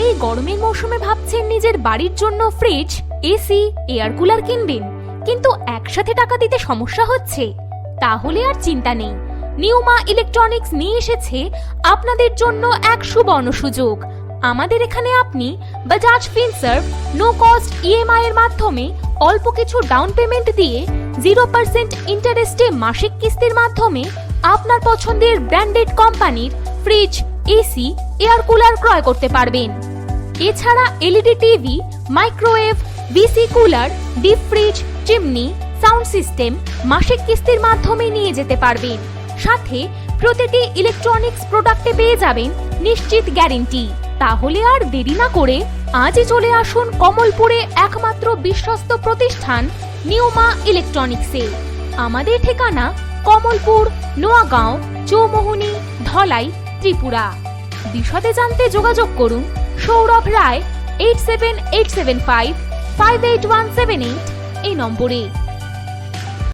এই গরমের মৌসুমে ভাবছেন নিজের বাড়ির জন্য ফ্রিজ, এসি, এয়ার কুলার কিনবেন, কিন্তু একসাথে টাকা দিতে সমস্যা হচ্ছে? তাহলে আর চিন্তা নেই, নিউমা ইলেকট্রনিক্স নিয়ে এসেছে আপনাদের জন্য এক সুবর্ণ সুযোগ। আমাদের এখানে আপনি Bajaj Finserv no cost EMI এর মাধ্যমে অল্প কিছু ডাউন পেমেন্ট দিয়ে 0% ইন্টারেস্টে মাসিক কিস্তির মাধ্যমে আপনার পছন্দের ব্র্যান্ডেড কোম্পানির ফ্রিজ, এসি, এয়ার কুলার ক্রয় করতে পারবেন। এছাড়া LED TV, microwave, VC cooler, deep fridge, chimney, sound system মাসিক কিস্তির মাধ্যমে নিয়ে যেতে পারবেন। সাথে প্রতিটি ইলেকট্রনিক্স প্রোডাক্টে পেয়ে যাবেন নিশ্চিত গ্যারেন্টি। তাহলে আর দেরি না করে আজই চলে আসুন কমলপুরে একমাত্র বিশ্বস্ত প্রতিষ্ঠান নিউমা ইলেকট্রনিক্সে। আমাদের ঠিকানা কমলপুর, নোয়াগাঁও, চৌমোহনী, ধলাই, ত্রিপুরা। বিশদে জানতে যোগাযোগ করুন সৌরভ রায় 87875 58178 এই নম্বরে।